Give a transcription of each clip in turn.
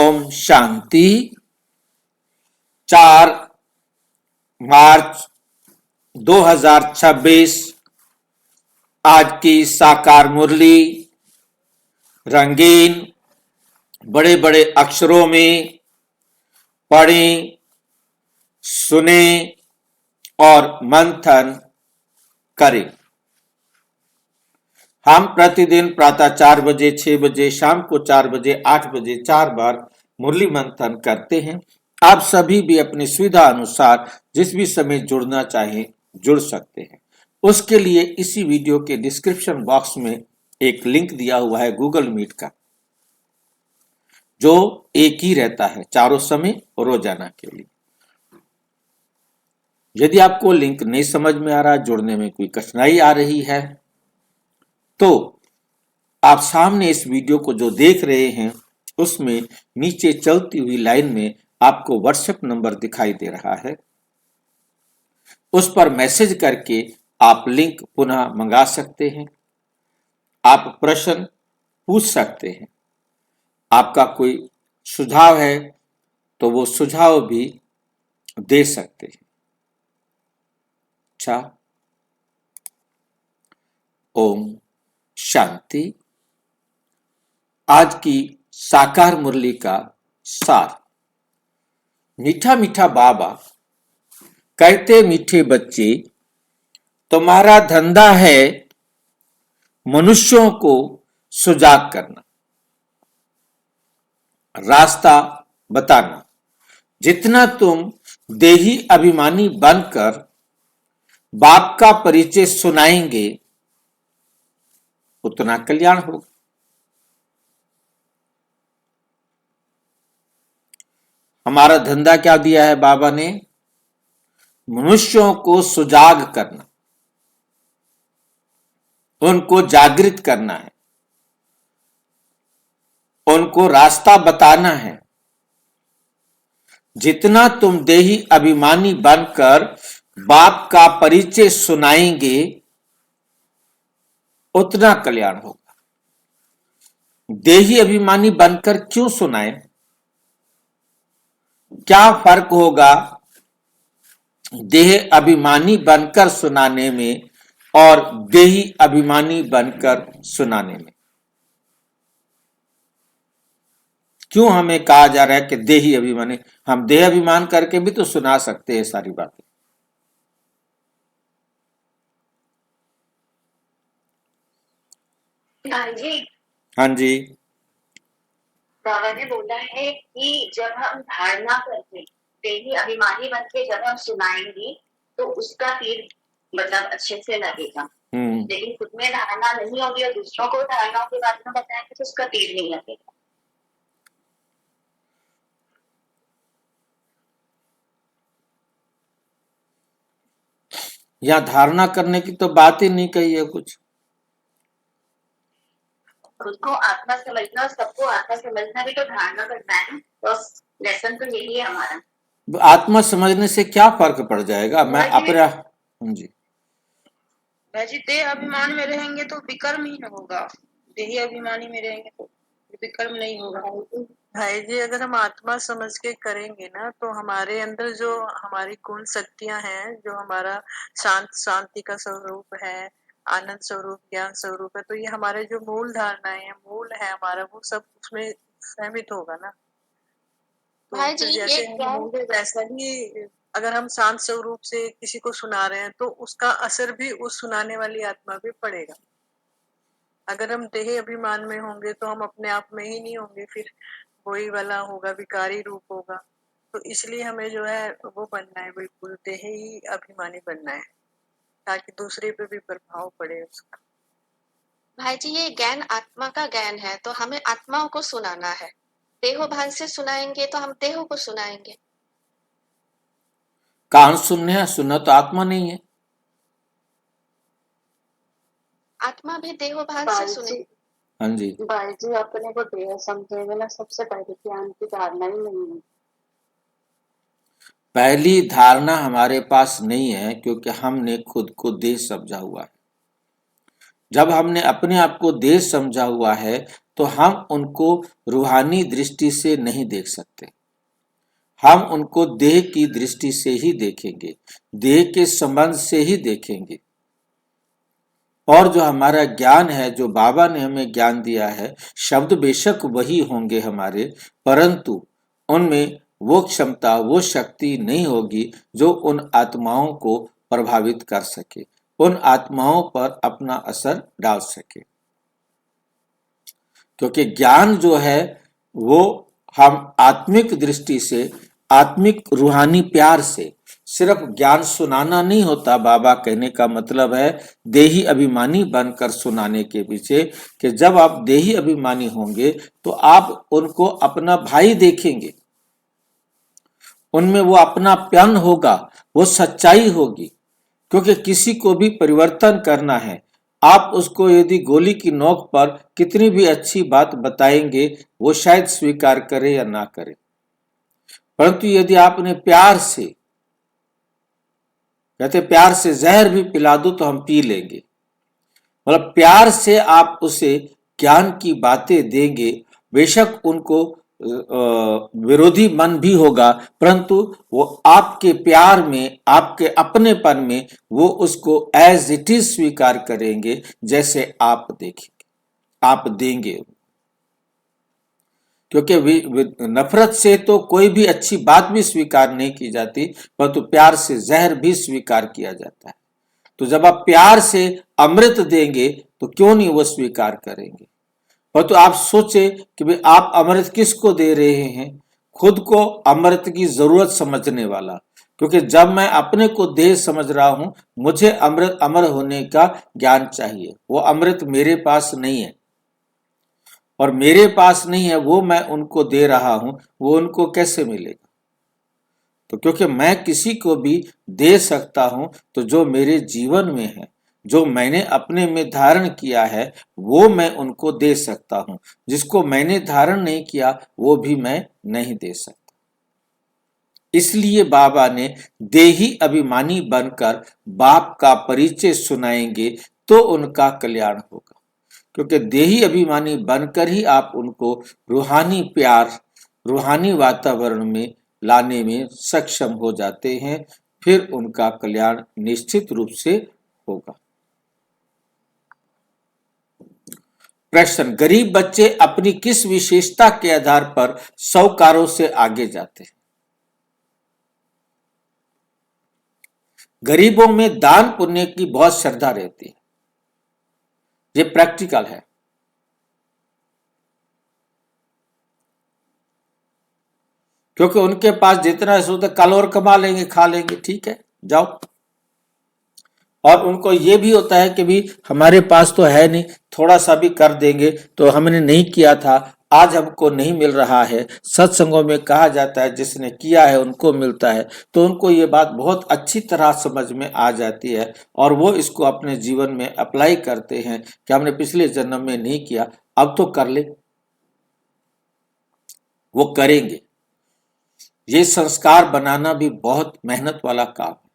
ओम शांति। 4 मार्च 2026 आज की साकार मुरली रंगीन बड़े बड़े अक्षरों में पढ़ें, सुने और मंथन करें। हम प्रतिदिन प्रातः 4 बजे, 6 बजे, शाम को 4 बजे, 8 बजे 4 बार मुरली मंथन करते हैं। आप सभी भी अपनी सुविधा अनुसार जिस भी समय जुड़ना चाहें जुड़ सकते हैं। उसके लिए इसी वीडियो के डिस्क्रिप्शन बॉक्स में एक लिंक दिया हुआ है गूगल मीट का, जो एक ही रहता है चारों समय रोजाना के लिए। यदि आपको लिंक नहीं समझ में आ रहा, जुड़ने में कोई कठिनाई आ रही है, तो आप सामने इस वीडियो को जो देख रहे हैं उसमें नीचे चलती हुई लाइन में आपको व्हाट्सएप नंबर दिखाई दे रहा है। उस पर मैसेज करके आप लिंक पुनः मंगा सकते हैं। आप प्रश्न पूछ सकते हैं। आपका कोई सुझाव है तो वो सुझाव भी दे सकते हैं। अच्छा, ओम शांति। आज की साकार मुरली का सार। मीठा मीठा बाबा कहते, मीठे बच्चे, तुम्हारा धंधा है मनुष्यों को सुजाग करना, रास्ता बताना। जितना तुम देही अभिमानी बनकर बाप का परिचय सुनाएंगे उतना कल्याण होगा। हमारा धंधा क्या दिया है बाबा ने? मनुष्यों को सुजाग करना, उनको जागृत करना है, उनको रास्ता बताना है। जितना तुम देही अभिमानी बनकर बाप का परिचय सुनाएंगे उतना कल्याण होगा। देही अभिमानी बनकर क्यों सुनाएं? क्या फर्क होगा देह अभिमानी बनकर सुनाने में और देही अभिमानी बनकर सुनाने में? क्यों हमें कहा जा रहा है कि देही अभिमानी? हम देह अभिमान करके भी तो सुना सकते हैं सारी बातें। हाँ जी, बाबा ने बोला है कि जब हम धारणा करके देही अभिमानी बन के जब हम सुनाएंगे तो उसका तीर मतलब अच्छे से लगेगा। लेकिन खुद में धारणा नहीं होगी और दूसरों को धारणाओं के बारे में बताएंगे तो उसका तीर नहीं लगेगा। यहां धारणा करने की तो बात ही नहीं कही है कुछ। खुद को आत्मा समझना और सबको आत्मा समझना भी तो धारणा करना है। तो लेसन तो यही है हमारा। आत्मा समझने से क्या फर्क पड़ जाएगा? मैं अपना जी जी देह अभिमान में रहेंगे तो विकर्म ही न होगा। देही अभिमानी में रहेंगे तो विकर्म नहीं होगा। भाई जी, अगर हम आत्मा समझ के करेंगे ना तो हमारे अंदर जो हमारी गुण शक्तियां हैं, जो हमारा शांति का स्वरूप है, आनंद स्वरूप, ज्ञान स्वरूप है, तो ये हमारे जो मूल धारणाएं हैं, मूल है हमारा, वो सब उसमें सहमित होगा ना। तो भाई जी, जैसे हम होंगे वैसा ही अगर हम शांत स्वरूप से किसी को सुना रहे हैं तो उसका असर भी उस सुनाने वाली आत्मा पे पड़ेगा। अगर हम देह अभिमान में होंगे तो हम अपने आप में ही नहीं होंगे, फिर वही वाला होगा, विकारी रूप होगा। तो इसलिए हमें जो है वो बनना है, बिल्कुल देही अभिमानी बनना है, ताकि दूसरे पे भी प्रभाव पड़े उसका। भाई जी, ये ज्ञान आत्मा का ज्ञान है तो हमें आत्माओं को सुनाना है। देहोभान से सुनाएंगे तो हम देहों को सुनाएंगे। कान सुनने हैं, सुनना तो आत्मा नहीं है। आत्मा भी देहोभान से सुने। हाँ जी भाई जी, अपने को देह समझेंगे ना, सबसे पहले ज्ञान की धारणा ही नहीं है। पहली धारणा हमारे पास नहीं है क्योंकि हमने खुद को देह समझा हुआ है। जब हमने अपने आप को देह समझा हुआ है तो हम उनको रूहानी दृष्टि से नहीं देख सकते। हम उनको देह की दृष्टि से ही देखेंगे, देह के संबंध से ही देखेंगे। और जो हमारा ज्ञान है, जो बाबा ने हमें ज्ञान दिया है, शब्द बेशक वही होंगे हमारे, परंतु उनमें वो क्षमता, वो शक्ति नहीं होगी जो उन आत्माओं को प्रभावित कर सके, उन आत्माओं पर अपना असर डाल सके। क्योंकि ज्ञान जो है वो हम आत्मिक दृष्टि से, आत्मिक रूहानी प्यार से, सिर्फ ज्ञान सुनाना नहीं होता। बाबा कहने का मतलब है देही अभिमानी बनकर सुनाने के पीछे, कि जब आप देही अभिमानी होंगे तो आप उनको अपना भाई देखेंगे, उनमें वो अपनापन होगा, वो सच्चाई होगी। क्योंकि किसी को भी परिवर्तन करना है, आप उसको यदि गोली की नोक पर कितनी भी अच्छी बात बताएंगे, वो शायद स्वीकार करे या ना करे, परंतु यदि आपने प्यार से, कहते प्यार से जहर भी पिला दो तो हम पी लेंगे, मतलब प्यार से आप उसे ज्ञान की बातें देंगे। बेशक उनको विरोधी मन भी होगा, परंतु वो आपके प्यार में, आपके अपनेपन में वो उसको एज इट इज स्वीकार करेंगे, जैसे आप देखेंगे, आप देंगे। क्योंकि नफरत से तो कोई भी अच्छी बात भी स्वीकार नहीं की जाती, परंतु प्यार से जहर भी स्वीकार किया जाता है। तो जब आप प्यार से अमृत देंगे तो क्यों नहीं वो स्वीकार करेंगे। परंतु आप सोचे कि भाई आप अमृत किसको दे रहे हैं, खुद को अमृत की जरूरत समझने वाला। क्योंकि जब मैं अपने को देह समझ रहा हूं, मुझे अमृत, अमर होने का ज्ञान चाहिए, वो अमृत मेरे पास नहीं है, और मेरे पास नहीं है वो मैं उनको दे रहा हूं, वो उनको कैसे मिलेगा। तो क्योंकि मैं किसी को भी दे सकता हूं, तो जो मेरे जीवन में है, जो मैंने अपने में धारण किया है, वो मैं उनको दे सकता हूं। जिसको मैंने धारण नहीं किया वो भी मैं नहीं दे सकता। इसलिए बाबा ने देही अभिमानी बनकर बाप का परिचय सुनाएंगे तो उनका कल्याण होगा। क्योंकि देही अभिमानी बनकर ही आप उनको रूहानी प्यार, रूहानी वातावरण में लाने में सक्षम हो जाते हैं, फिर उनका कल्याण निश्चित रूप से होगा। प्रश्न, गरीब बच्चे अपनी किस विशेषता के आधार पर साहूकारों से आगे जाते हैं? गरीबों में दान पुण्य की बहुत श्रद्धा रहती है, ये प्रैक्टिकल है। क्योंकि उनके पास जितना सोचते कल और कमा लेंगे, खा लेंगे, ठीक है जाओ। और उनको ये भी होता है कि भी हमारे पास तो है नहीं, थोड़ा सा भी कर देंगे तो हमने नहीं किया था, आज हमको नहीं मिल रहा है। सत्संगों में कहा जाता है जिसने किया है उनको मिलता है। तो उनको ये बात बहुत अच्छी तरह समझ में आ जाती है और वो इसको अपने जीवन में अप्लाई करते हैं कि हमने पिछले जन्म में नहीं किया, अब तो कर ले, वो करेंगे। ये संस्कार बनाना भी बहुत मेहनत वाला काम है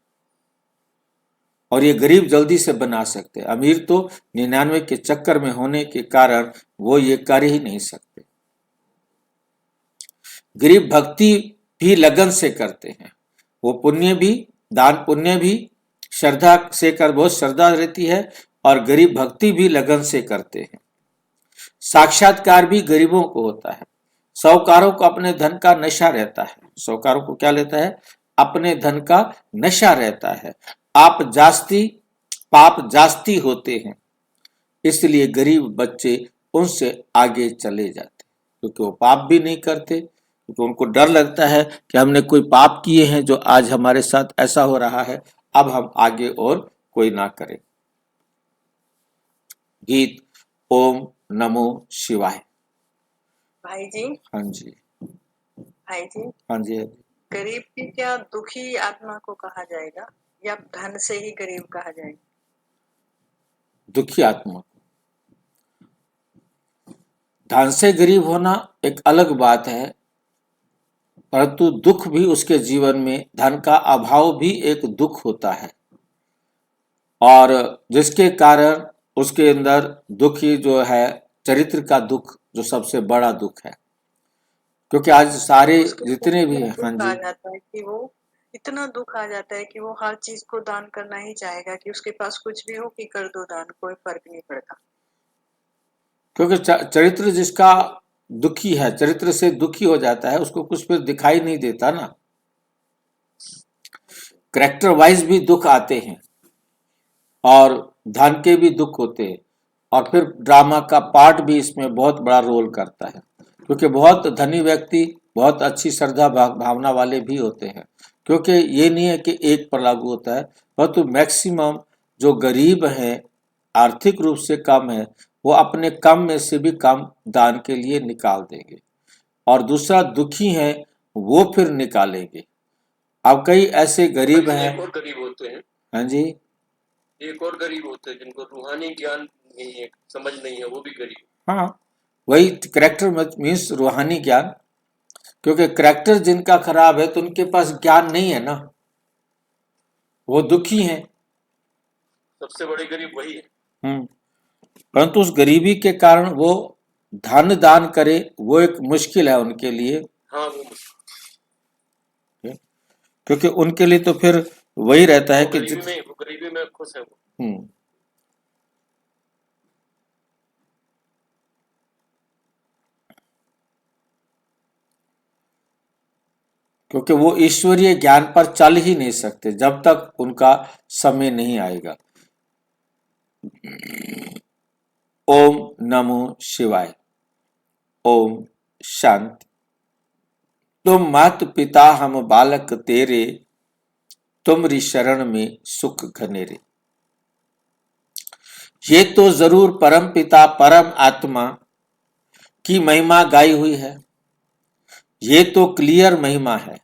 और ये गरीब जल्दी से बना सकते हैं। अमीर तो 99 के चक्कर में होने के कारण वो ये कर ही नहीं सकते। गरीब भक्ति भी लगन से करते हैं, वो पुण्य भी, दान पुण्य भी श्रद्धा से कर, बहुत श्रद्धा रहती है, और गरीब भक्ति भी लगन से करते हैं। साक्षात्कार भी गरीबों को होता है। साहूकारों को अपने धन का नशा रहता है। साहूकारों को क्या लेता है? अपने धन का नशा रहता है। आप जास्ती, पाप जास्ती होते हैं, इसलिए गरीब बच्चे उनसे आगे चले जाते, क्योंकि वो पाप भी नहीं करते, क्योंकि उनको डर लगता है कि हमने कोई पाप किए हैं जो आज हमारे साथ ऐसा हो रहा है, अब हम आगे और कोई ना करें। गीत ओम नमो शिवाय। भाई जी, हाँ जी, भाई जी, हाँ जी। गरीब की क्या दुखी आत्मा को कहा जाएगा या धन से ही गरीब कहा जाएगा? दुखी आत्मा, धन से गरीब होना एक अलग बात है, परंतु दुख भी उसके जीवन में, धन का अभाव भी एक दुख होता है, और जिसके कारण उसके अंदर दुखी जो है चरित्र का दुख जो सबसे बड़ा दुख है, क्योंकि आज सारे उसको जितने भी हैं, दुख हाँ आ जी, जाता है कि वो इतना दुख आ जाता है कि वो हर चीज को दान करना ही चाहेगा, कि उसके पास कुछ भी हो कि कर दो दान, कोई फर्क नहीं पड़ता। क्योंकि चरित्र जिसका दुखी है, चरित्र से दुखी हो जाता है, उसको कुछ फिर दिखाई नहीं देता ना। कैरेक्टर वाइज भी दुख आते हैं और धन के भी दुख होते हैं, और फिर ड्रामा का पार्ट भी इसमें बहुत बड़ा रोल करता है, क्योंकि बहुत धनी व्यक्ति बहुत अच्छी श्रद्धा भावना वाले भी होते हैं, क्योंकि ये नहीं है कि एक पर लागू होता है, परंतु मैक्सिमम जो गरीब हैं, आर्थिक रूप से कम है, वो अपने कम में से भी कम दान के लिए निकाल देंगे, और दूसरा दुखी है वो फिर निकालेंगे। अब कई ऐसे गरीब लेकिन हैं, एक और गरीब होते हैं, हाँ जी, एक और गरीब होते हैं जिनको रूहानी ज्ञान नहीं है, समझ नहीं है, वो भी गरीब। हाँ, वही कैरेक्टर मीन्स रूहानी ज्ञान, क्योंकि कैरेक्टर जिनका खराब है तो उनके पास ज्ञान नहीं है ना, वो दुखी हैं। सबसे बड़े गरीब वही है। परंतु उस गरीबी के कारण वो धन दान करे, वो एक मुश्किल है उनके लिए, हाँ, वो मुश्किल। क्योंकि उनके लिए तो फिर वही रहता है वो कि गरीबी में खुश है वो। क्योंकि वो ईश्वरीय ज्ञान पर चल ही नहीं सकते जब तक उनका समय नहीं आएगा। ओम नमो शिवाय। ओम शांति। तुम मात पिता हम बालक तेरे, तुमरी शरण में सुख घनेरे। ये तो जरूर परम पिता परम आत्मा की महिमा गाई हुई है, ये तो क्लियर महिमा है,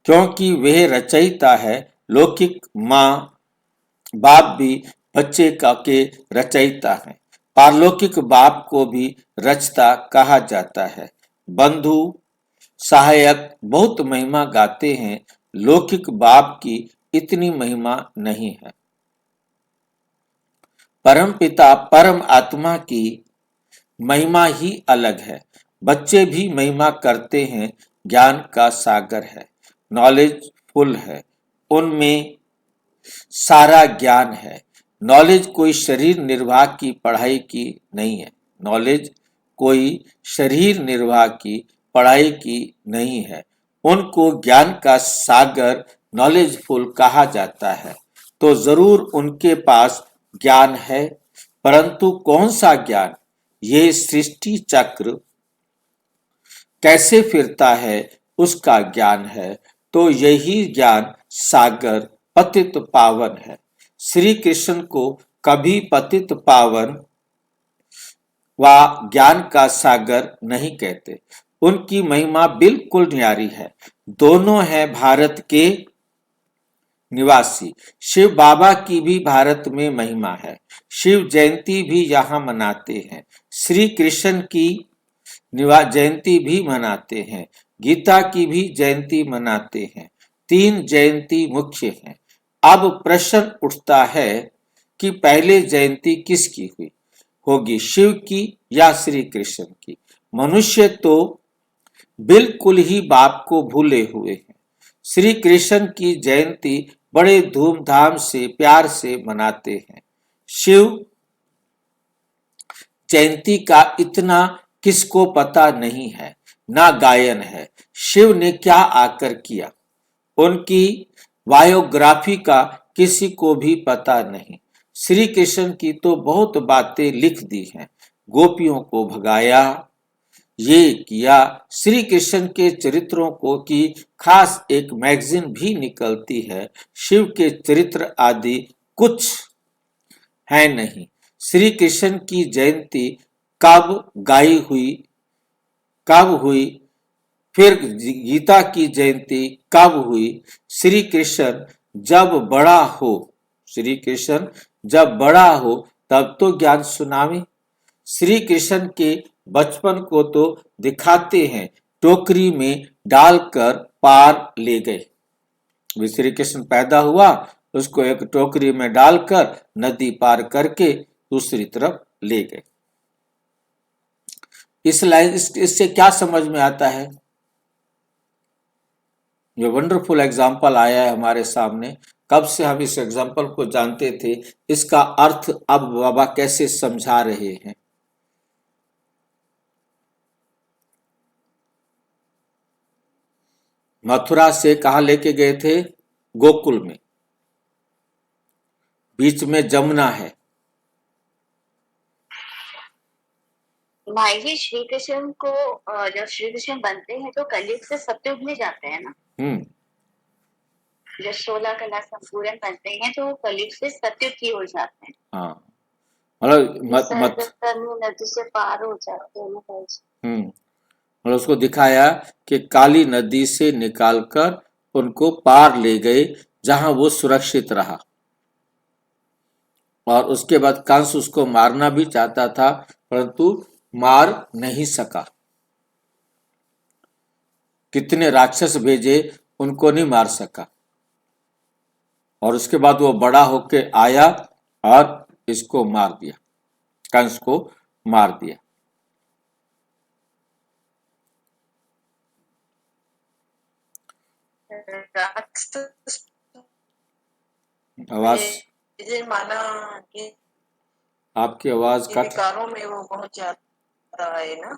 क्योंकि वह रचयिता है। लौकिक माँ बाप भी बच्चे का के रचयिता है, पारलौकिक बाप को भी रचता कहा जाता है। बंधु सहायक बहुत महिमा गाते हैं, लौकिक बाप की इतनी महिमा नहीं है। परम पिता परम आत्मा की महिमा ही अलग है। बच्चे भी महिमा करते हैं, ज्ञान का सागर है, नॉलेज फुल है, उनमें सारा ज्ञान है। नॉलेज कोई शरीर निर्वाह की पढ़ाई की नहीं है, नॉलेज कोई शरीर निर्वाह की पढ़ाई की नहीं है। उनको ज्ञान का सागर नॉलेजफुल कहा जाता है, तो जरूर उनके पास ज्ञान है, परंतु कौन सा ज्ञान? ये सृष्टि चक्र कैसे फिरता है उसका ज्ञान है, तो यही ज्ञान सागर पतित पावन है। श्री कृष्ण को कभी पतित पावन व ज्ञान का सागर नहीं कहते, उनकी महिमा बिल्कुल न्यारी है। दोनों हैं भारत के निवासी। शिव बाबा की भी भारत में महिमा है, शिव जयंती भी यहाँ मनाते हैं, श्री कृष्ण की जयंती भी मनाते हैं, गीता की भी जयंती मनाते हैं। 3 जयंती मुख्य हैं। अब प्रश्न उठता है कि पहले जयंती किसकी हुई होगी, शिव की या श्री कृष्ण की? मनुष्य तो बिल्कुल ही बाप को भूले हुए हैं। श्री कृष्ण की जयंती बड़े धूमधाम से प्यार से मनाते हैं। शिव जयंती का इतना किसको पता नहीं है, ना गायन है। शिव ने क्या आकर किया, उनकी बायोग्राफी का किसी को भी पता नहीं। श्री कृष्ण की तो बहुत बातें लिख दी हैं, गोपियों को भगाया, ये किया। श्री कृष्ण के चरित्रों को की खास एक मैगजीन भी निकलती है। शिव के चरित्र आदि कुछ है नहीं। श्री कृष्ण की जयंती कब गाई हुई, कब हुई, फिर गीता की जयंती कब हुई? श्री कृष्ण जब बड़ा हो, श्री कृष्ण जब बड़ा हो तब तो ज्ञान सुनावे। श्री कृष्ण के बचपन को तो दिखाते हैं, टोकरी में डालकर पार ले गए। श्री कृष्ण पैदा हुआ, उसको एक टोकरी में डालकर नदी पार करके दूसरी तरफ ले गए। इस लाइन इससे क्या समझ में आता है? ये वंडरफुल एग्जाम्पल आया है हमारे सामने। कब से हम इस एग्जाम्पल को जानते थे, इसका अर्थ अब बाबा कैसे समझा रहे हैं। मथुरा से कहाँ लेके गए थे? गोकुल में। बीच में जमुना है। भाई जी, श्री कृष्ण को जब श्री कृष्ण बनते हैं तो कलयुग से सतयुग में जाते हैं ना। जब 16 कला संपूर्ण बनते हैं तो कलयुग से सतयुग की ओर जाते हैं। हाँ, मतलब नदी से पार हो जाते हैं ना भाई जी। मतलब उसको दिखाया कि काली नदी से निकालकर उनको पार ले गए, जहां वो सुरक्षित रहा। और उसके बाद कंस उसको मारना भी चाहता था, परंतु मार नहीं सका। कितने राक्षस भेजे, उनको नहीं मार सका। और उसके बाद वो बड़ा होके आया और इसको मार दिया, कंस को मार दिया। राक्षस आवाज, ये माना कि आपकी आवाज कट। विकारों में वो बहुत ज्यादा है ना।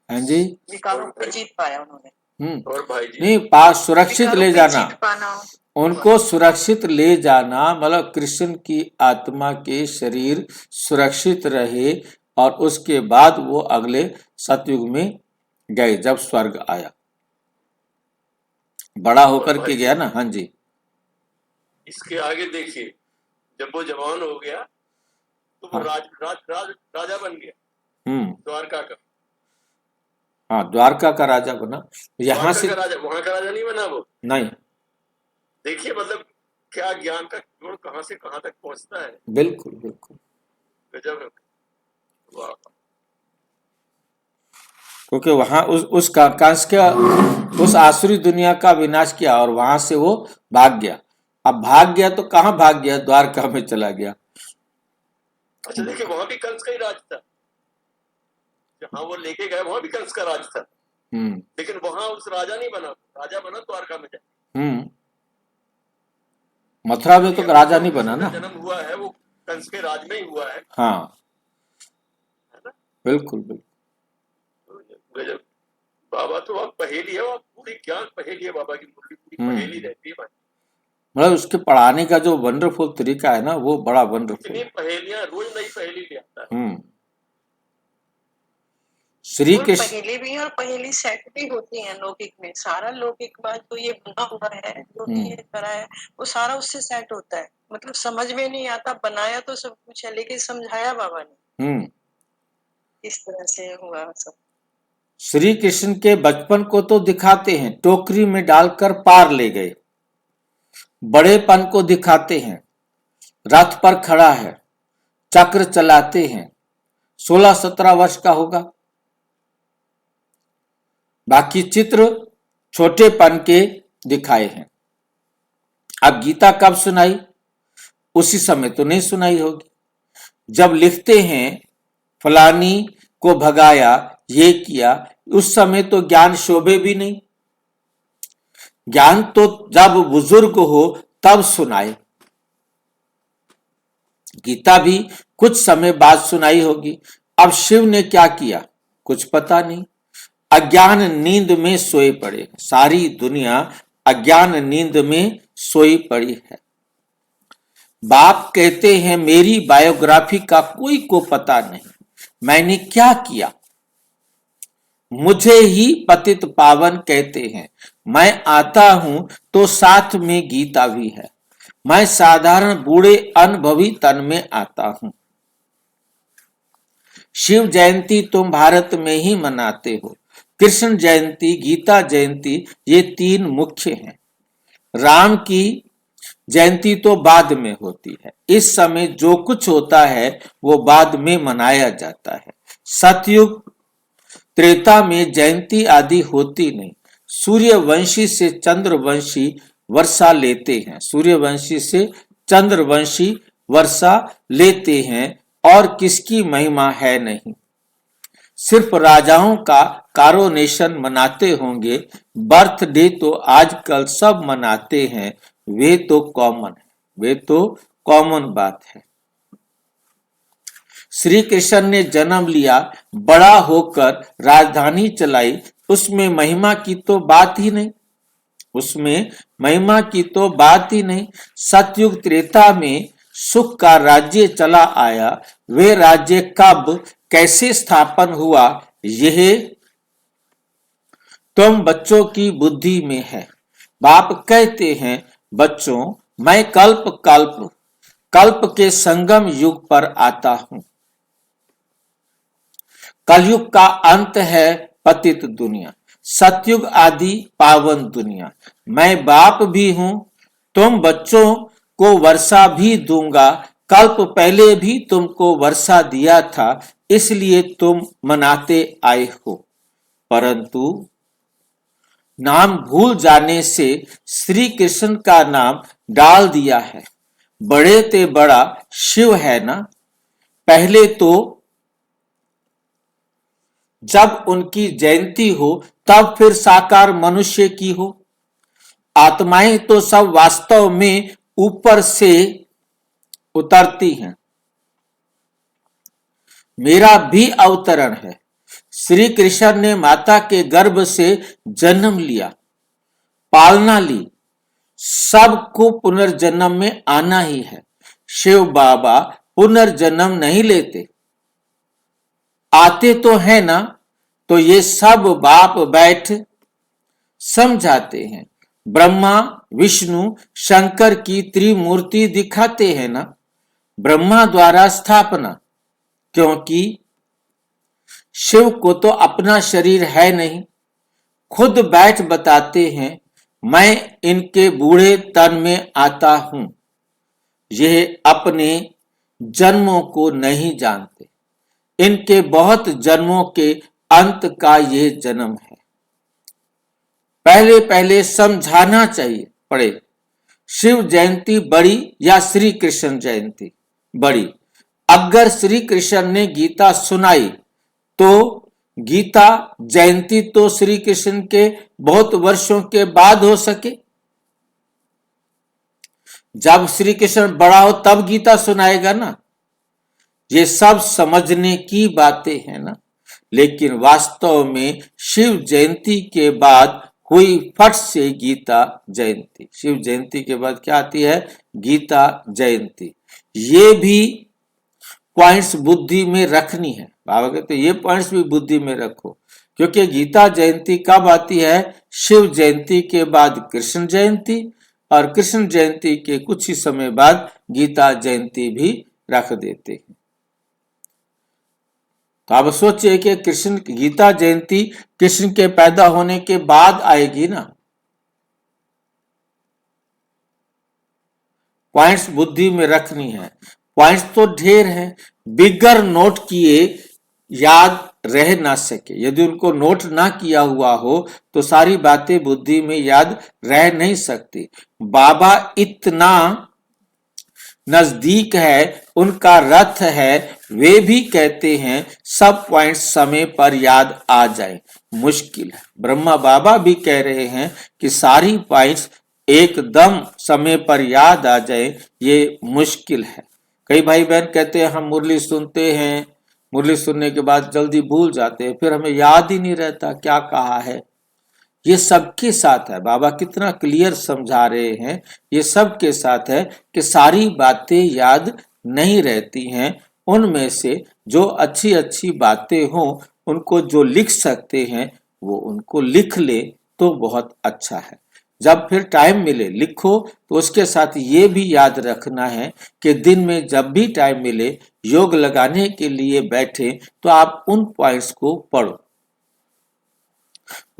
हाँ जी, विकारों पे जीत पाया उन्होंने। और भाई जी नहीं, पास सुरक्षित विकारों ले पे जाना, जीत पाना। उनको सुरक्षित ले जाना, मतलब कृष्ण की आत्मा के शरीर सुरक्षित रहे और उसके बाद वो अगले सतयुग में गए, जब स्वर्ग आया, बड़ा होकर के गया ना। हाँ जी, इसके आगे देखिए, जब वो जवान हो गया तो वो राजा बन गया द्वारका का। हाँ, द्वारका का राजा बना। यहाँ से राजा, वहां का राजा नहीं बना वो। नहीं, देखिए मतलब क्या ज्ञान का गुण कहां से कहां तक पहुंचता है। बिल्कुल बिल्कुल। गजब है। वाह। क्योंकि वहां उस कंस का, उस आसुरी दुनिया का विनाश किया और वहां से वो भाग गया। अब भाग गया तो कहाँ भाग गया? द्वारका में चला गया। अच्छा देखिए, वहां भी कंस का ही राज था। जहां वो लेके गए वहां भी कंस का राज था, लेकिन वहां उस राजा नहीं बना, राजा बना द्वारका में जाके। मथुरा में तो राजा नहीं बना ना। जन्म हुआ है वो कंस के राज में ही हुआ है। हाँ, है ना। बिल्कुल बिल्कुल। गजब। बाबा तो आप पहेली है, वो पूरी ज्ञान पहेली है, बाबा की मुरली पूरी पहेली रहती है। मतलब उसके पढ़ाने का जो वंडरफुल तरीका है ना, वो बड़ा वंडरफुल। इतनी पहेलियां, रोज नई पहेली ले आता है। श्री कृष्ण पहेली भी और पहेली सेट भी होती है लौकिक में। सारा लौकिक बात जो ये बना हुआ है, जो भी ये करा है, वो सारा उससे सेट होता है। मतलब समझ में नहीं आता, बनाया तो सब कुछ है लेकिन समझाया बाबा ने इस तरह से हुआ सब। श्री कृष्ण के बचपन को तो दिखाते हैं, टोकरी में डालकर पार ले गए। बड़ेपन को दिखाते हैं, रथ पर खड़ा है, चक्र चलाते हैं, 16-17 वर्ष का होगा। बाकी चित्र छोटेपन के दिखाए हैं। अब गीता कब सुनाई? उसी समय तो नहीं सुनाई होगी। जब लिखते हैं फलानी को भगाया, ये किया, उस समय तो ज्ञान शोभे भी नहीं। ज्ञान तो जब बुजुर्ग हो तब सुनाए। गीता भी कुछ समय बाद सुनाई होगी। अब शिव ने क्या किया कुछ पता नहीं। अज्ञान नींद में सोए पड़े, सारी दुनिया अज्ञान नींद में सोई पड़ी है। बाप कहते हैं मेरी बायोग्राफी का कोई को पता नहीं, मैंने क्या किया। मुझे ही पतित पावन कहते हैं, मैं आता हूं तो साथ में गीता भी है। मैं साधारण बूढ़े अनुभवी तन में आता हूं। शिव जयंती तुम भारत में ही मनाते हो। कृष्ण जयंती, गीता जयंती, ये 3 मुख्य हैं। राम की जयंती तो बाद में होती है। इस समय जो कुछ होता है वो बाद में मनाया जाता है। सतयुग त्रेता में जयंती आदि होती नहीं। सूर्यवंशी से चंद्रवंशी वर्षा लेते हैं, सूर्यवंशी से चंद्रवंशी वर्षा लेते हैं और किसकी महिमा है नहीं। सिर्फ राजाओं का कारोनेशन मनाते होंगे, बर्थडे तो आजकल सब मनाते हैं, वे तो कॉमन बात है। श्री कृष्ण ने जन्म लिया, बड़ा होकर राजधानी चलाई, उसमें महिमा की तो बात ही नहीं। सतयुग त्रेता में सुख का राज्य चला आया, वे राज्य कब कैसे स्थापन हुआ, यह तुम बच्चों की बुद्धि में है। बाप कहते हैं, बच्चों मैं कल्प के संगम युग पर आता हूं। कलयुग का अंत है पतित दुनिया, सतयुग आदि पावन दुनिया। मैं बाप भी हूं, तुम बच्चों को वर्षा भी दूंगा, कल्प पहले भी तुमको वर्षा दिया था, इसलिए तुम मनाते आए हो। परंतु नाम भूल जाने से श्री कृष्ण का नाम डाल दिया है। बड़े ते बड़ा शिव है ना। पहले तो जब उनकी जयंती हो तब फिर साकार मनुष्य की हो। आत्माएं तो सब वास्तव में ऊपर से उतरती हैं। मेरा भी अवतरण है। श्री कृष्ण ने माता के गर्भ से जन्म लिया, पालना ली, सबको पुनर्जन्म में आना ही है। शिव बाबा पुनर्जन्म नहीं लेते, आते तो है ना, तो ये सब बाप बैठ समझाते हैं। ब्रह्मा विष्णु शंकर की त्रिमूर्ति दिखाते हैं ना। ब्रह्मा द्वारा स्थापना, क्योंकि शिव को तो अपना शरीर है नहीं, खुद बैठ बताते हैं, मैं इनके बूढ़े तन में आता हूं। यह अपने जन्मों को नहीं जानते, इनके बहुत जन्मों के अंत का यह जन्म है। पहले समझाना चाहिए पड़े, शिव जयंती बड़ी या श्री कृष्ण जयंती बड़ी। अगर श्री कृष्ण ने गीता सुनाई तो गीता जयंती तो श्री कृष्ण के बहुत वर्षों के बाद हो सके। जब श्री कृष्ण बड़ा हो तब गीता सुनाएगा ना। ये सब समझने की बातें हैं ना। लेकिन वास्तव में शिव जयंती के बाद हुई फट से गीता जयंती। शिव जयंती के बाद क्या आती है? गीता जयंती। ये भी पॉइंट्स बुद्धि में रखनी है। बाबा कहते ये पॉइंट्स भी बुद्धि में रखो, क्योंकि गीता जयंती कब आती है? शिव जयंती के बाद कृष्ण जयंती, और कृष्ण जयंती के कुछ ही समय बाद गीता जयंती भी रख देते हैं। तो आप सोचिए कि कृष्ण गीता जयंती कृष्ण के पैदा होने के बाद आएगी ना। पॉइंट्स बुद्धि में रखनी है। पॉइंट्स तो ढेर हैं, बिगर नोट किए याद रह ना सके। यदि उनको नोट ना किया हुआ हो तो सारी बातें बुद्धि में याद रह नहीं सकती। बाबा इतना नजदीक है, उनका रथ है, वे भी कहते हैं सब पॉइंट्स समय पर याद आ जाए, मुश्किल है। ब्रह्मा बाबा भी कह रहे हैं कि सारी पॉइंट्स एकदम समय पर याद आ जाए, ये मुश्किल है। कई भाई बहन कहते हैं हम मुरली सुनते हैं, मुरली सुनने के बाद जल्दी भूल जाते हैं, फिर हमें याद ही नहीं रहता क्या कहा है। ये सबके साथ है। बाबा कितना क्लियर समझा रहे हैं, ये सबके साथ है कि सारी बातें याद नहीं रहती हैं। उनमें से जो अच्छी अच्छी बातें हों उनको जो लिख सकते हैं वो उनको लिख ले तो बहुत अच्छा है। जब फिर टाइम मिले लिखो, तो उसके साथ ये भी याद रखना है कि दिन में जब भी टाइम मिले योग लगाने के लिए बैठे तो आप उन पॉइंट्स को पढ़ो।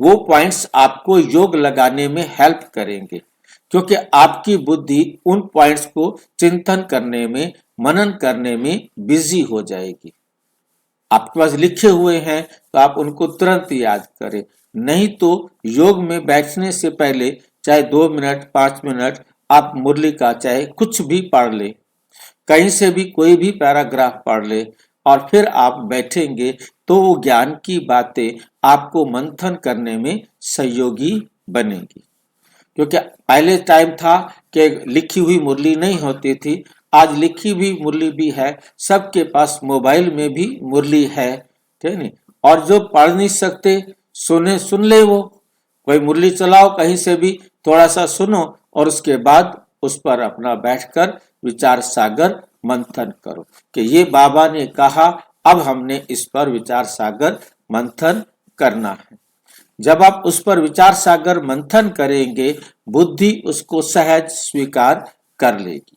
वो पॉइंट्स आपको योग लगाने में हेल्प करेंगे, क्योंकि आपकी बुद्धि उन पॉइंट्स को चिंतन करने में, मनन करने में बिजी हो जाएगी। आपके पास लिखे हुए हैं तो आप उनको तुरंत याद करें। नहीं तो योग में बैठने से पहले चाहे 2 मिनट 5 मिनट आप मुरली का चाहे कुछ भी पढ़ ले, कहीं से भी कोई भी पैराग्राफ पढ़ ले, और फिर आप बैठेंगे तो वो ज्ञान की बातें आपको मंथन करने में सहयोगी बनेगी। क्योंकि पहले टाइम था कि लिखी हुई मुरली नहीं होती थी, आज लिखी हुई मुरली भी है, सबके पास मोबाइल में भी मुरली है, ठीक नहीं। और जो पढ़ नहीं सकते सुन ले, वो कोई मुरली चलाओ कहीं से भी, थोड़ा सा सुनो और उसके बाद उस पर अपना बैठकर विचार सागर मंथन करो कि ये बाबा ने कहा, अब हमने इस पर विचार सागर मंथन करना है। जब आप उस पर विचार सागर मंथन करेंगे, बुद्धि उसको सहज स्वीकार कर लेगी।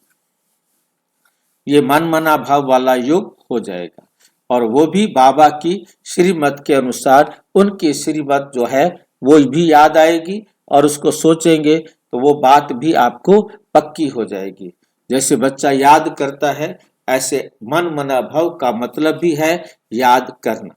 ये मन मना भाव वाला योग हो जाएगा और वो भी बाबा की श्रीमत के अनुसार, उनकी श्रीमत जो है वो भी याद आएगी और उसको सोचेंगे तो वो बात भी आपको पक्की हो जाएगी। जैसे बच्चा याद करता है, ऐसे मन मना भाव का मतलब भी है याद करना।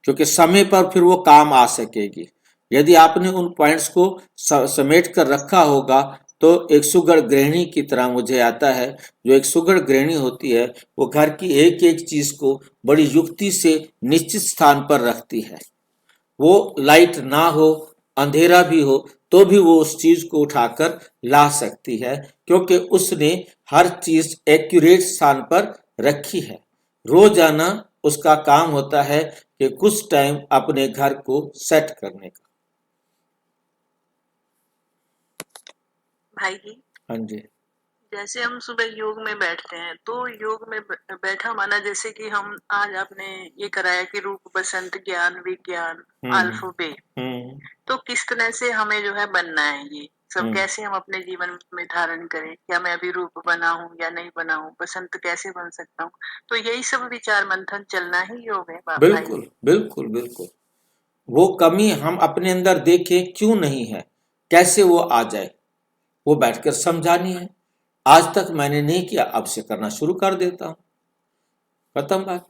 क्योंकि समय पर फिर वो काम आ सकेगी। यदि आपने उन पॉइंट्स को समेट कर रखा होगा तो एक सुगढ़ गृहिणी की तरह मुझे आता है। जो एक सुगढ़ गृहिणी होती है वो घर की एक एक चीज को बड़ी युक्ति से निश्चित स्थान पर रखती है। वो लाइट ना हो, अंधेरा भी हो तो भी वो उस चीज को उठाकर ला सकती है, क्योंकि उसने हर चीज एक्यूरेट स्थान पर रखी है। रोजाना उसका काम होता है कि कुछ टाइम अपने घर को सेट करने का। भाई जी, हाँ जी, जैसे हम सुबह योग में बैठते हैं तो योग में बैठा माना, जैसे कि हम आज आपने ये कराया कि रूप बसंत ज्ञान विज्ञान अल्फबे, तो किस तरह से हमें जो है बनना है, ये सब कैसे हम अपने जीवन में धारण करें, क्या मैं अभी रूप बना हूँ या नहीं बना हूँ, बसंत कैसे बन सकता हूँ, तो यही सब विचार मंथन चलना ही योग है भाई। बिल्कुल बिल्कुल बिल्कुल। वो कमी हम अपने अंदर देखें क्यों नहीं है, कैसे वो आ जाए, वो बैठकर समझानी है। आज तक मैंने नहीं किया, अब से करना शुरू कर देता हूं, खत्म बात।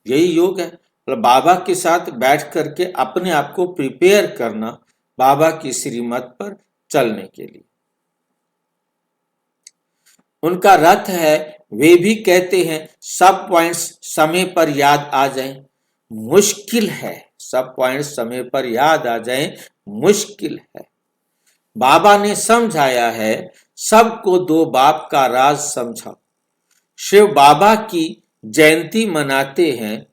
यही योग है। मतलब बाबा के साथ बैठ करके अपने आप को प्रिपेयर करना बाबा की श्रीमत पर चलने के लिए। उनका रथ है, वे भी कहते हैं सब पॉइंट्स समय पर याद आ जाएं, मुश्किल है। सब पॉइंट्स समय पर याद आ जाएं, मुश्किल है। बाबा ने समझाया है, सबको दो बाप का राज समझा। शिव बाबा की जयंती मनाते हैं,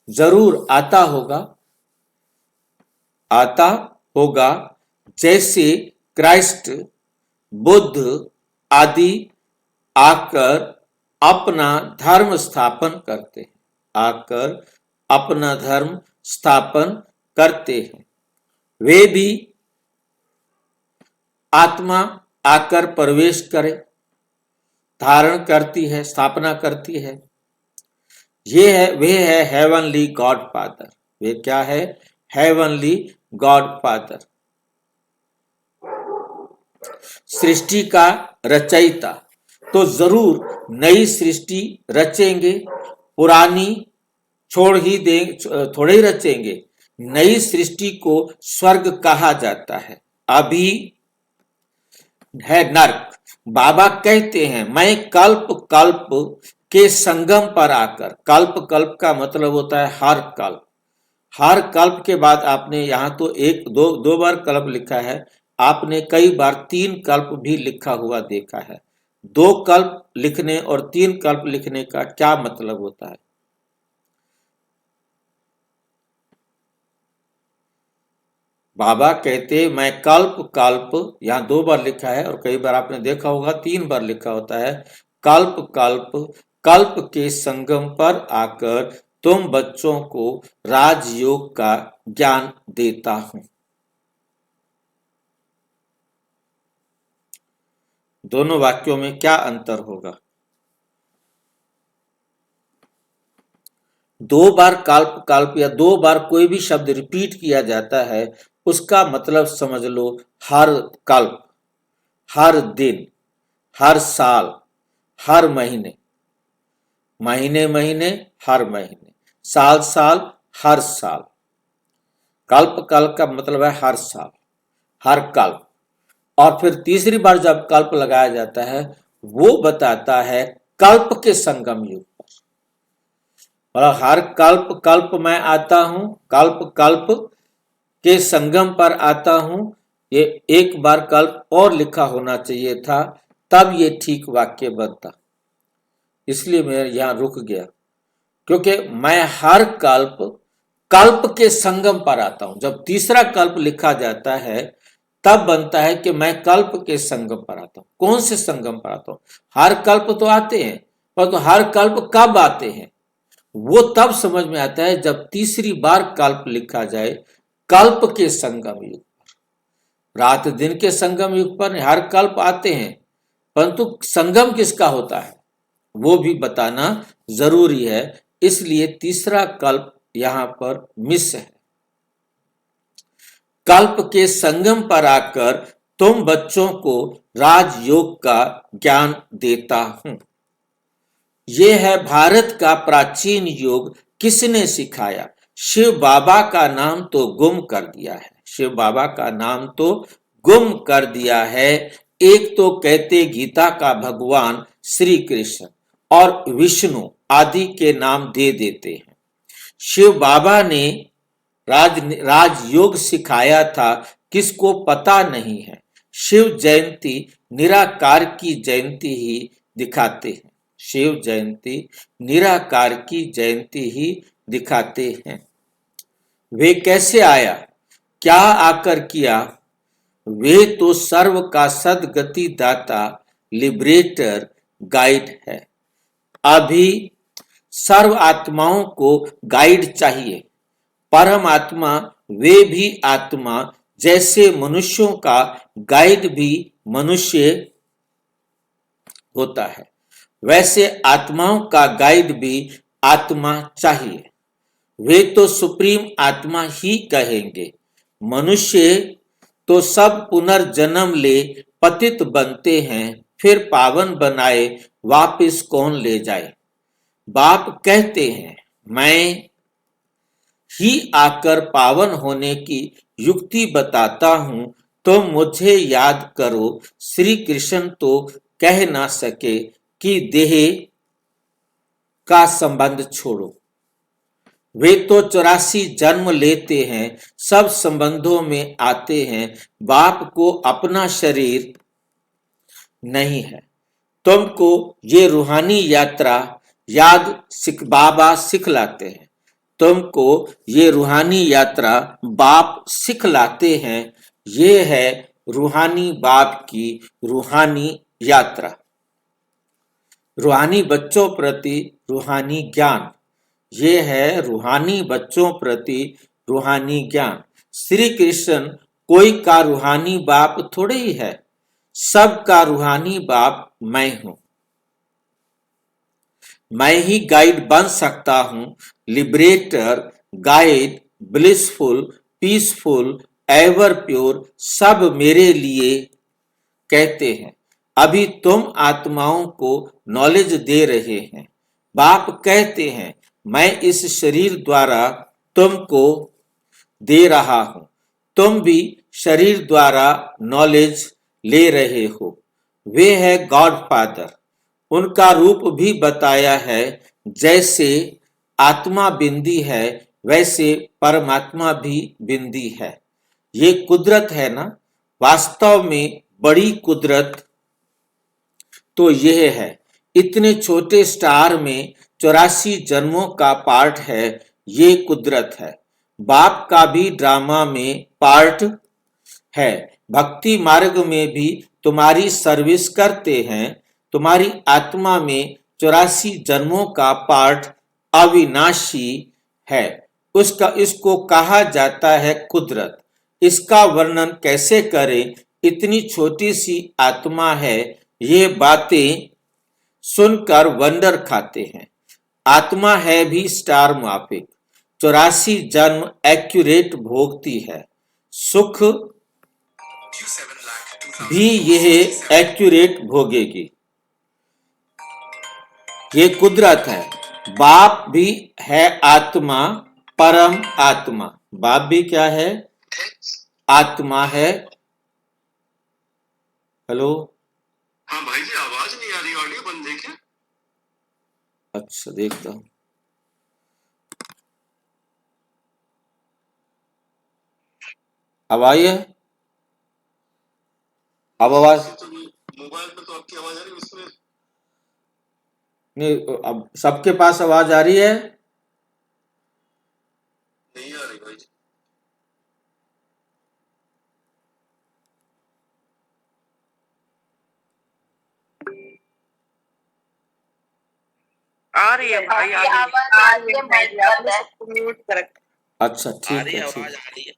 जरूर आता होगा जैसे क्राइस्ट बुद्ध आदि आकर अपना धर्म स्थापन करते हैं, आकर अपना धर्म स्थापन करते हैं। वे भी आत्मा आकर प्रवेश करे, धारण करती है, स्थापना करती है। वे है हेवनली गॉड फादर। वे क्या है? हेवनली गॉड फादर, सृष्टि का रचयिता। तो जरूर नई सृष्टि रचेंगे, पुरानी छोड़ ही देंगे, थोड़े ही रचेंगे। नई सृष्टि को स्वर्ग कहा जाता है, अभी है नर्क। बाबा कहते हैं मैं कल्प कल्प के संगम पर आकर, कल्प कल्प का मतलब होता है हर कल्प, हर कल्प के बाद आपने यहाँ तो एक दो बार कल्प लिखा है, आपने कई बार 3 कल्प भी लिखा हुआ देखा है। 2 कल्प लिखने और 3 कल्प लिखने का क्या मतलब होता है? बाबा कहते मैं कल्प कल्प, यहाँ 2 बार लिखा है और कई बार आपने देखा होगा 3 बार लिखा होता है। कल्प कल्प कल्प के संगम पर आकर तुम बच्चों को राजयोग का ज्ञान देता हूं। दोनों वाक्यों में क्या अंतर होगा? 2 बार कल्प कल्प या 2 बार कोई भी शब्द रिपीट किया जाता है, उसका मतलब समझ लो हर कल्प, हर दिन, हर साल, हर महीने, महीने महीने, हर महीने, साल साल, हर साल। कल्प कल्प का मतलब है हर साल, हर कल्प। और फिर तीसरी बार जब कल्प लगाया जाता है वो बताता है कल्प के संगम युग पर। और हर कल्प कल्प मैं आता हूं, कल्प कल्प के संगम पर आता हूं, ये एक बार कल्प और लिखा होना चाहिए था, तब ये ठीक वाक्य बनता। इसलिए मैं यहां रुक गया, क्योंकि मैं हर कल्प कल्प के संगम पर आता हूं। जब तीसरा कल्प लिखा जाता है तब बनता है कि मैं कल्प के संगम पर आता हूं। कौन से संगम पर आता हूं? हर कल्प तो आते हैं, पर तो हर कल्प कब आते हैं वो तब समझ में आता है जब तीसरी बार कल्प लिखा जाए, कल्प के संगम युग पर। रात दिन के संगम युग पर हर कल्प आते हैं, परंतु संगम किसका होता है वो भी बताना जरूरी है। इसलिए तीसरा कल्प यहां पर मिस है। कल्प के संगम पर आकर तुम बच्चों को राजयोग का ज्ञान देता हूं। यह है भारत का प्राचीन योग। किसने सिखाया? शिव बाबा का नाम तो गुम कर दिया है। शिव बाबा का नाम तो गुम कर दिया है। एक तो कहते गीता का भगवान श्री कृष्ण और विष्णु आदि के नाम दे देते हैं। शिव बाबा ने राजयोग सिखाया था, किसको पता नहीं है। शिव जयंती निराकार की जयंती ही दिखाते हैं। शिव जयंती निराकार की जयंती ही दिखाते हैं। वे कैसे आया, क्या आकर किया? वे तो सर्व का सदगति दाता, लिबरेटर, गाइड है। अभी सर्व आत्माओं को गाइड चाहिए। परमात्मा वे भी आत्मा, जैसे मनुष्यों का गाइड भी मनुष्य होता है, वैसे आत्माओं का गाइड भी आत्मा चाहिए। वे तो सुप्रीम आत्मा ही कहेंगे। मनुष्य तो सब पुनर्जन्म ले पतित बनते हैं, फिर पावन बनाए वापिस कौन ले जाए। बाप कहते हैं मैं ही आकर पावन होने की युक्ति बताता हूं, तो मुझे याद करो। श्री कृष्ण तो कह ना सके कि देह का संबंध छोड़ो। वे तो 84 जन्म लेते हैं, सब संबंधों में आते हैं। बाप को अपना शरीर नहीं है। तुमको ये रूहानी यात्रा याद बाबा सिखलाते हैं। तुमको ये रूहानी यात्रा बाप सिखलाते हैं। ये है रूहानी बाप की रूहानी यात्रा। रूहानी बच्चों प्रति रूहानी ज्ञान। ये है रूहानी बच्चों प्रति रूहानी ज्ञान। श्री कृष्ण कोई का रूहानी बाप थोड़े ही है, सबका रूहानी बाप मैं हूं। मैं ही गाइड बन सकता हूं। Liberator, guide, blissful, peaceful, ever pure, सब मेरे लिए कहते हैं। अभी तुम आत्माओं को नॉलेज दे रहे हैं। बाप कहते हैं मैं इस शरीर द्वारा तुमको दे रहा हूं। तुम भी शरीर द्वारा नॉलेज ले रहे हो। वे है गॉड फादर। उनका रूप भी बताया है। जैसे आत्मा बिंदी है, वैसे परमात्मा भी बिंदी है। ये कुदरत है ना। वास्तव में बड़ी कुदरत तो यह है। इतने छोटे स्टार में 84 जन्मों का पार्ट है। ये कुदरत है। बाप का भी ड्रामा में पार्ट है। भक्ति मार्ग में भी तुम्हारी सर्विस करते हैं। तुम्हारी आत्मा में 84 जन्मों का पार्ट अविनाशी है। इसको कहा जाता है कुदरत। इसका वर्णन कैसे करें? इतनी छोटी सी आत्मा है। ये बातें सुनकर वंडर खाते हैं। आत्मा है भी स्टार माफिक। 84 जन्म एक्यूरेट भोगती है। सुख भी यह एक्यूरेट भोगेगी। ये कुदरत है। बाप भी है आत्मा, परम आत्मा। बाप भी क्या है? आत्मा है। हेलो, हाँ भाई जी, आवाज नहीं आ अच्छा देखता हूँ। अब आई है, अब आवाज मोबाइल पे तो आपकी आवाज आ रही है, उसमें नहीं, अब सबके पास आवाज आ रही है। नहीं आ रही भाई जी। आ रही है भाई, आ रही है। आवाज आ रही है, माइक बंद आपने है। सबको म्यूट कर रखा अच्छा ठीक है, ठीक है। आ रही है।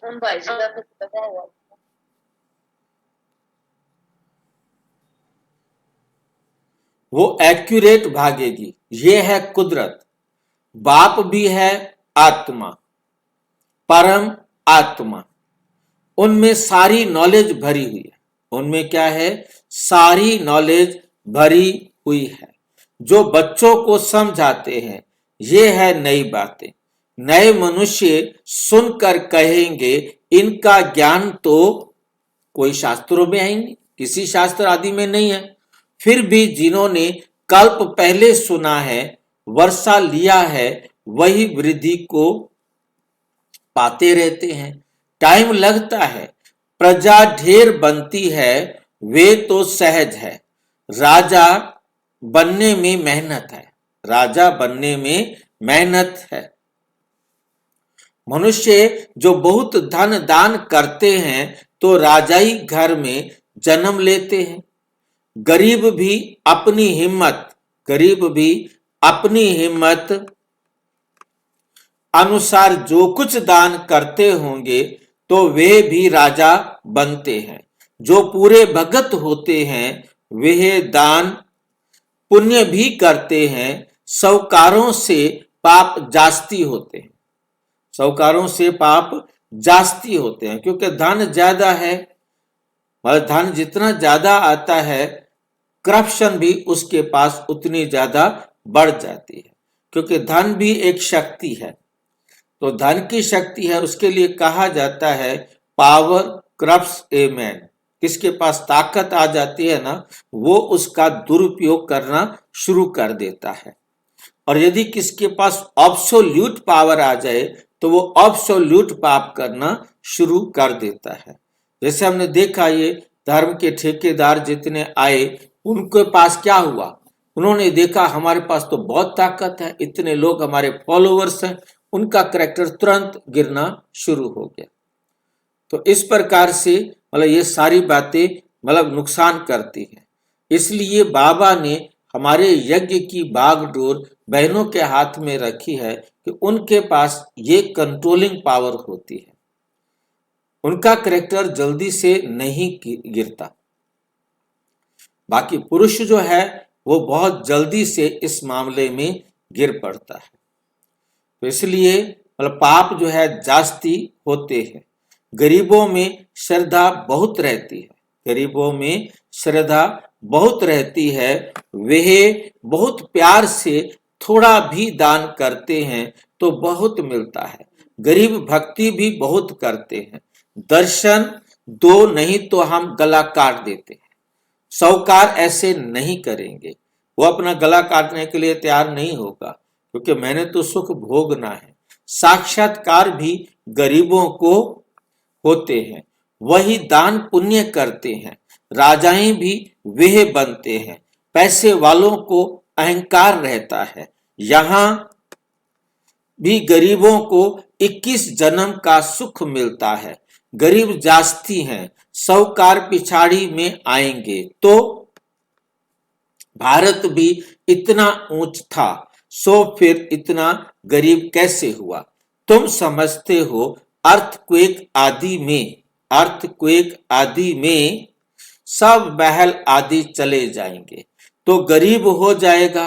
उन भाई जी का कुछ पता है? वो एक्यूरेट भागेगी, ये है कुदरत। बाप भी है आत्मा, परम आत्मा, उनमें सारी नॉलेज भरी हुई है। उनमें क्या है? सारी नॉलेज भरी हुई है। जो बच्चों को समझाते हैं, ये है नई बातें। नए मनुष्य सुनकर कहेंगे इनका ज्ञान तो कोई शास्त्रों में है ही नहीं, किसी शास्त्र आदि में नहीं है। फिर भी जिन्होंने कल्प पहले सुना है, वर्षा लिया है, वही वृद्धि को पाते रहते हैं। टाइम लगता है, प्रजा ढेर बनती है, वे तो सहज है। राजा बनने में मेहनत है, राजा बनने में मेहनत है। मनुष्य जो बहुत धन दान करते हैं तो राजाई घर में जन्म लेते हैं। गरीब भी अपनी हिम्मत अनुसार जो कुछ दान करते होंगे तो वे भी राजा बनते हैं। जो पूरे भगत होते हैं वे दान पुण्य भी करते हैं। साहूकारों से पाप जास्ती होते हैं, साहूकारों से पाप जास्ती होते हैं, क्योंकि धन ज्यादा है। और धन जितना ज्यादा आता है, करप्शन भी उसके पास उतनी ज्यादा बढ़ जाती है, क्योंकि धन भी एक शक्ति है। तो धन की शक्ति है, उसके लिए कहा जाता है पावर करप्ट्स ए मैन। किसके पास ताकत आ जाती है ना, वो उसका दुरुपयोग करना शुरू कर देता है। और यदि किसके पास एब्सोल्यूट पावर आ जाए तो वो एब्सोल्यूट पाप करना शुरू कर देता है। जैसे हमने देखा, ये धर्म के ठेकेदार जितने आए, उनके पास क्या हुआ? उन्होंने देखा हमारे पास तो बहुत ताकत है, इतने लोग हमारे फॉलोअर्स हैं, उनका करैक्टर तुरंत गिरना शुरू हो गया। तो इस प्रकार से मतलब ये सारी बातें मतलब नुकसान करती हैं। इसलिए बाबा ने हमारे यज्ञ की बागडोर बहनों के हाथ में रखी है कि उनके पास ये कंट्रोलिंग पावर होती है, उनका करैक्टर जल्दी से नहीं गिरता। बाकी पुरुष जो है वो बहुत जल्दी से इस मामले में गिर पड़ता है। तो इसलिए मतलब पाप जो है जास्ती होते हैं। गरीबों में श्रद्धा बहुत रहती है, गरीबों में श्रद्धा बहुत रहती है। वे बहुत प्यार से थोड़ा भी दान करते हैं तो बहुत मिलता है। गरीब भक्ति भी बहुत करते हैं। दर्शन दो नहीं तो हम गला काट देते हैं। साहूकार ऐसे नहीं करेंगे, वो अपना गला काटने के लिए तैयार नहीं होगा, क्योंकि मैंने तो सुख भोगना है। साक्षात्कार भी गरीबों को होते हैं, वही दान पुण्य करते हैं। राजाएं भी वे बनते हैं। पैसे वालों को अहंकार रहता है। यहाँ भी गरीबों को 21 जन्म का सुख मिलता है। गरीब जास्ती हैं, साहूकार पिछाड़ी में आएंगे। तो भारत भी इतना ऊंच था, सो फिर इतना गरीब कैसे हुआ? तुम समझते हो अर्थक्वेक आदि में सब महल आदि चले जाएंगे तो गरीब हो जाएगा।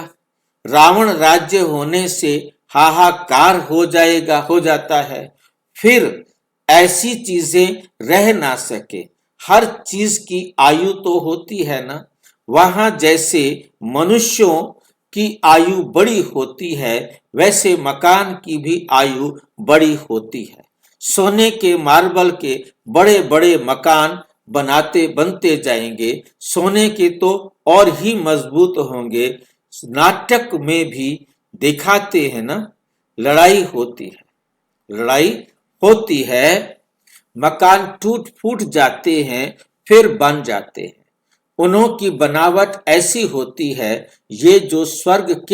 रावण राज्य होने से हाहाकार हो जाता है। फिर ऐसी चीजें रह ना सके। हर चीज की आयु तो होती है ना। वहां जैसे मनुष्यों की आयु बड़ी होती है, वैसे मकान की भी आयु बड़ी होती है। सोने के मार्बल के बड़े बड़े मकान बनते जाएंगे, सोने के तो और ही मजबूत होंगे। नाटक में भी दिखाते हैं ना, लड़ाई होती है, मकान टूट फूट जाते हैं, फिर बन जाते हैं। उन्हों की बनावट ऐसी होती है, ये जो स्वर्ग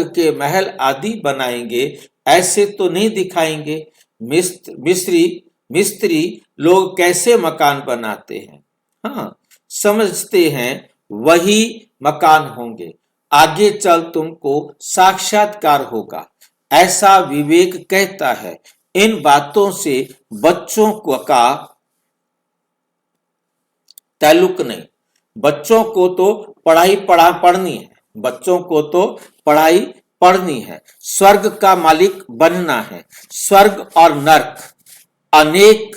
के महल आदि बनाएंगे, ऐसे तो नहीं दिखाएंगे। मिस्त्री लोग कैसे मकान बनाते हैं? हाँ, समझते हैं वही मकान होंगे, आगे चल तुमको साक्षात्कार होगा, ऐसा विवेक कहता है। इन बातों से बच्चों का ताल्लुक नहीं। बच्चों को तो पढ़ाई पढ़नी है, स्वर्ग का मालिक बनना है। स्वर्ग और नर्क अनेक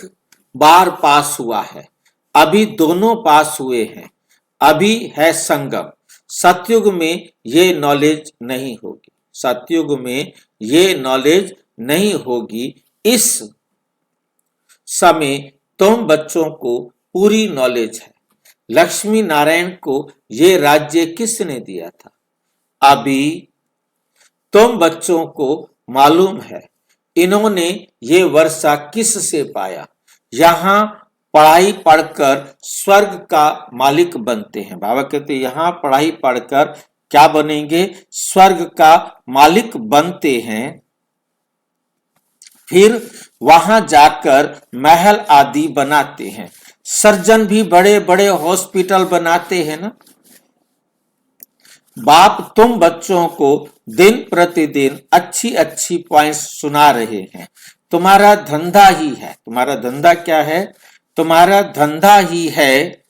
बार पास हुआ है, अभी दोनों पास हुए हैं, अभी है संगम। सतयुग में ये नॉलेज नहीं होगी। इस समय तुम बच्चों को पूरी नॉलेज है। लक्ष्मी नारायण को ये राज्य किसने दिया था? अभी तुम बच्चों को मालूम है। इन्होंने ये वर्षा किस से पाया? यहाँ पढ़ाई पढ़कर स्वर्ग का मालिक बनते हैं। बाबा कहते हैं यहाँ पढ़ाई पढ़कर क्या बनेंगे? स्वर्ग का मालिक बनते हैं। फिर वहां जाकर महल आदि बनाते हैं। सर्जन भी बड़े बड़े हॉस्पिटल बनाते हैं ना। बाप तुम बच्चों को दिन प्रतिदिन अच्छी अच्छी पॉइंट्स सुना रहे हैं। तुम्हारा धंधा ही है। तुम्हारा धंधा क्या है? तुम्हारा धंधा ही है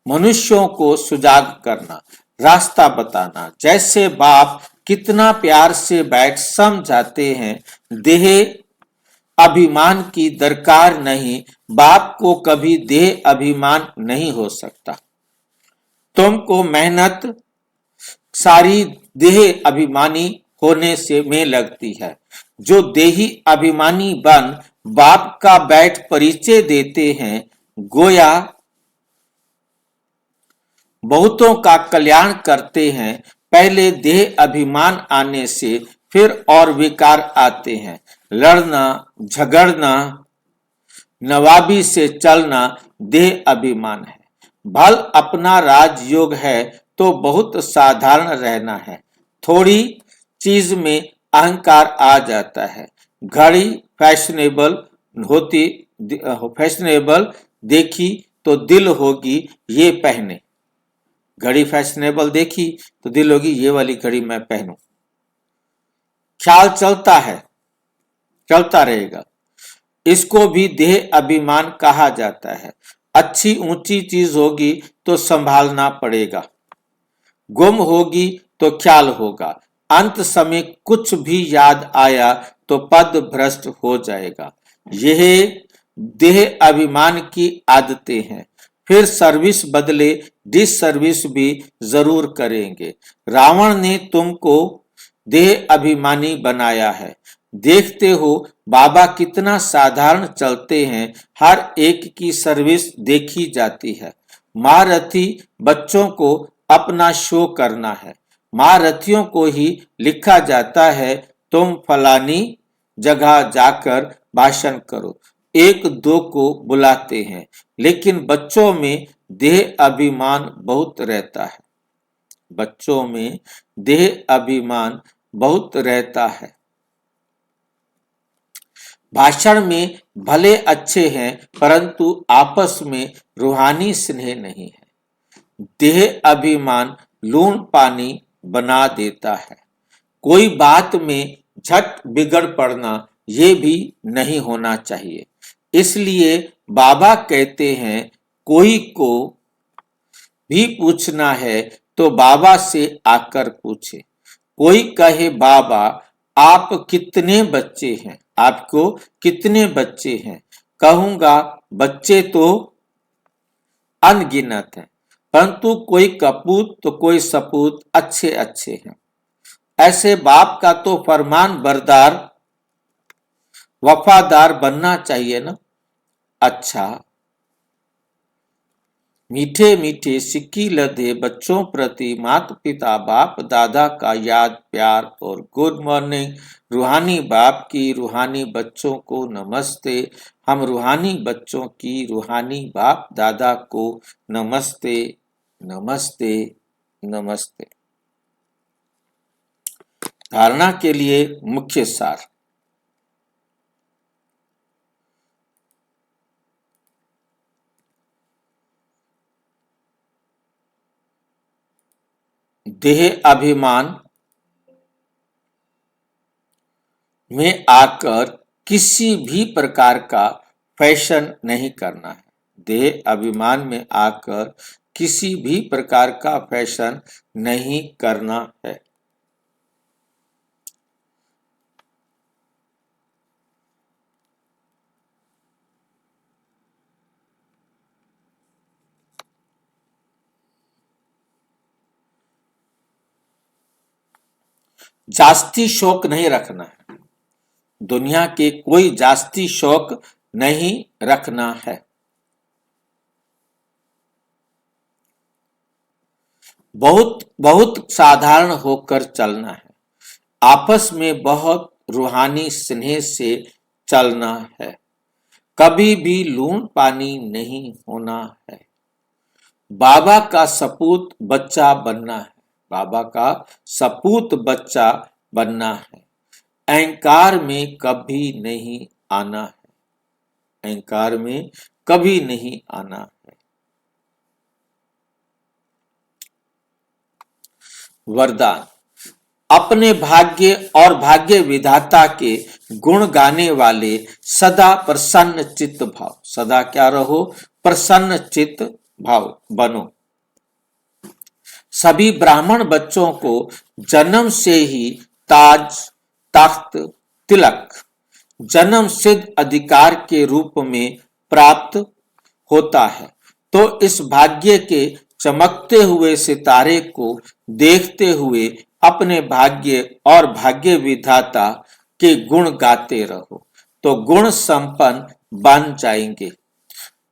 मनुष्यों को सुजाग करना, रास्ता बताना। जैसे बाप कितना प्यार से बैठ समझाते हैं, देह अभिमान की दरकार नहीं। बाप को कभी देह अभिमान नहीं हो सकता। तुमको मेहनत सारी देह अभिमानी होने से में लगती है। जो देही अभिमानी बन बाप का बैठ परिचय देते हैं, गोया बहुतों का कल्याण करते हैं। पहले देह अभिमान आने से फिर और विकार आते हैं। लड़ना झगड़ना, नवाबी से चलना देह अभिमान है। भल अपना राजयोग है तो बहुत साधारण रहना है। थोड़ी चीज में अहंकार आ जाता है। घड़ी फैशनेबल देखी तो दिल होगी ये पहने। घड़ी फैशनेबल देखी तो दिल होगी ये वाली घड़ी मैं पहनूं। ख्याल चलता रहेगा। इसको भी देह अभिमान कहा जाता है। अच्छी ऊंची चीज होगी तो संभालना पड़ेगा। गुम होगी तो ख्याल होगा। अंत समय कुछ भी याद आया तो पद भ्रष्ट हो जाएगा। यह देह अभिमान की आदतें हैं। फिर सर्विस बदले डिस सर्विस भी जरूर करेंगे। रावण ने तुमको देह अभिमानी बनाया है। देखते हो बाबा कितना साधारण चलते हैं। हर एक की सर्विस देखी जाती है। महारथी बच्चों को अपना शो करना है। महारथियों को ही लिखा जाता है तुम फलानी जगह जाकर भाषण करो। एक दो को बुलाते हैं, लेकिन बच्चों में देह अभिमान बहुत रहता है। बच्चों में देह अभिमान बहुत रहता है। भाषण में भले अच्छे हैं, परंतु आपस में रूहानी स्नेह नहीं है। देह अभिमान लूण पानी बना देता है। कोई बात में झट बिगड़ पड़ना ये भी नहीं होना चाहिए। इसलिए बाबा कहते हैं कोई को भी पूछना है तो बाबा से आकर पूछे। कोई कहे बाबा आप कितने बच्चे हैं? आपको कितने बच्चे हैं? कहूंगा बच्चे तो अनगिनत हैं, परंतु कोई कपूत तो कोई सपूत अच्छे अच्छे हैं। ऐसे बाप का तो फरमान बरदार वफादार बनना चाहिए ना। अच्छा। मीठे मीठे सिक्की लदे बच्चों प्रति माता पिता बाप दादा का याद प्यार और गुड मॉर्निंग। रूहानी बाप की रूहानी बच्चों को नमस्ते। हम रूहानी बच्चों की रूहानी बाप दादा को नमस्ते नमस्ते नमस्ते। धारणा के लिए मुख्य सार। देह अभिमान में आकर किसी भी प्रकार का फैशन नहीं करना है। देह अभिमान में आकर किसी भी प्रकार का फैशन नहीं करना है। जास्ती शौक नहीं रखना है। दुनिया के कोई जास्ती शौक नहीं रखना है। बहुत बहुत साधारण होकर चलना है। आपस में बहुत रूहानी स्नेह से चलना है। कभी भी लून पानी नहीं होना है। बाबा का सपूत बच्चा बनना है। बाबा का सपूत बच्चा बनना है। अहंकार में कभी नहीं आना है। अहंकार में कभी नहीं आना है। वरदान। अपने भाग्य और भाग्य विधाता के गुण गाने वाले सदा प्रसन्न चित्त भाव। सदा क्या रहो? प्रसन्न चित्त भाव बनो। सभी ब्राह्मण बच्चों को जन्म से ही ताज तख्त तिलक जन्म सिद्ध अधिकार के रूप में प्राप्त होता है। तो इस भाग्य के चमकते हुए सितारे को देखते हुए अपने भाग्य और भाग्य विधाता के गुण गाते रहो तो गुण संपन्न बन जाएंगे।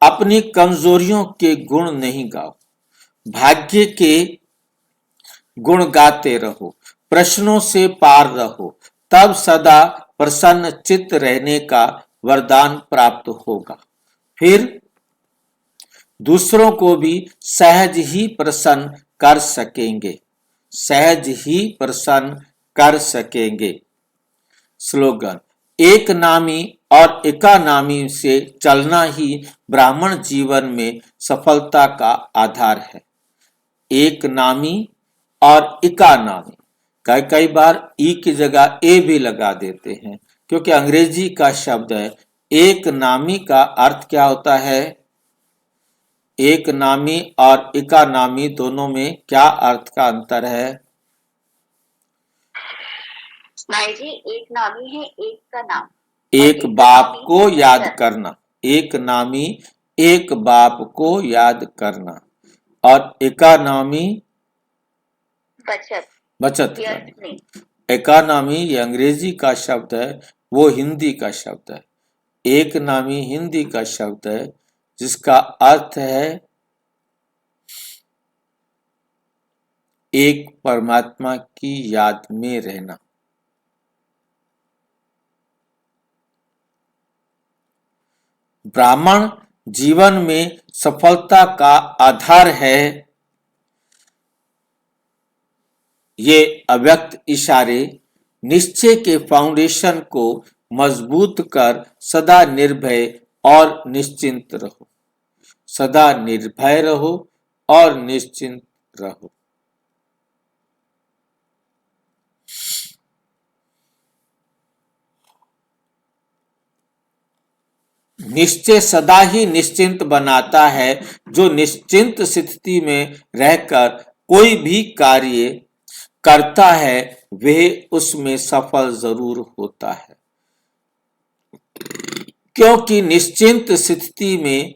अपनी कमजोरियों के गुण नहीं गाओ, भाग्य के गुण गाते रहो। प्रश्नों से पार रहो, तब सदा प्रसन्न चित्त रहने का वरदान प्राप्त होगा। फिर दूसरों को भी सहज ही प्रसन्न कर सकेंगे। सहज ही प्रसन्न कर सकेंगे। स्लोगन। एक नामी और एकानामी से चलना ही ब्राह्मण जीवन में सफलता का आधार है। एक नामी और एकानामी, कई बार ई की जगह ए भी लगा देते हैं क्योंकि अंग्रेजी का शब्द है। एक नामी का अर्थ क्या होता है? एक नामी और एकानामी दोनों में क्या अर्थ का अंतर है? भाई जी, एक नामी है एक का नाम। एक बाप को याद करना। एक नामी एक बाप को याद करना और एकानामी बचत बचत व्यर्थ करना। नहीं। एकानामी ये अंग्रेजी का शब्द है, वो हिंदी का शब्द है। एक नामी हिंदी का शब्द है जिसका अर्थ है एक परमात्मा की याद में रहना। ब्राह्मण जीवन में सफलता का आधार है। ये अव्यक्त इशारे निश्चय के फाउंडेशन को मजबूत कर सदा निर्भय और निश्चिंत रहो। सदा निर्भय रहो और निश्चिंत रहो। निश्चय सदा ही निश्चिंत बनाता है। जो निश्चिंत स्थिति में रहकर कोई भी कार्य करता है वह उसमें सफल जरूर होता है, क्योंकि निश्चिंत स्थिति में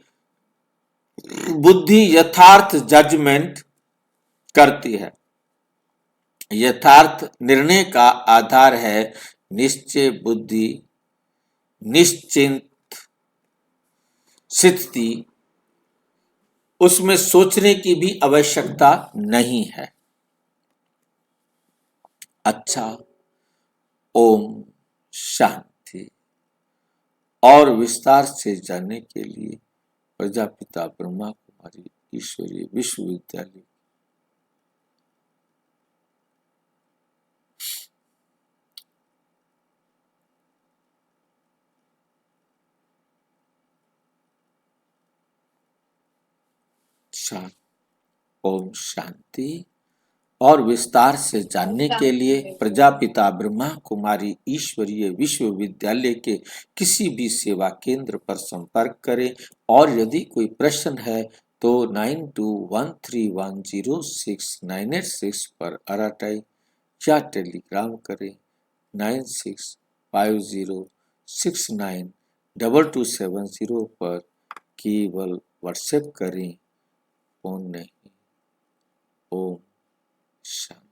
बुद्धि यथार्थ जजमेंट करती है। यथार्थ निर्णय का आधार है निश्चय बुद्धि। निश्चिंत स्थिति, उसमें सोचने की भी आवश्यकता नहीं है। अच्छा, ओम शांति। और विस्तार से जानने के लिए प्रजापिता ब्रह्मा कुमारी ईश्वरीय विश्वविद्यालय ओम शांति। और विस्तार से जानने के लिए प्रजापिता ब्रह्मा कुमारी ईश्वरीय विश्वविद्यालय के किसी भी सेवा केंद्र पर संपर्क करें। और यदि कोई प्रश्न है तो 9213106986 पर अराटाई या टेलीग्राम करें 9650692270 पर केवल व्हाट्सएप करें, फोन नहीं। ओम शांति।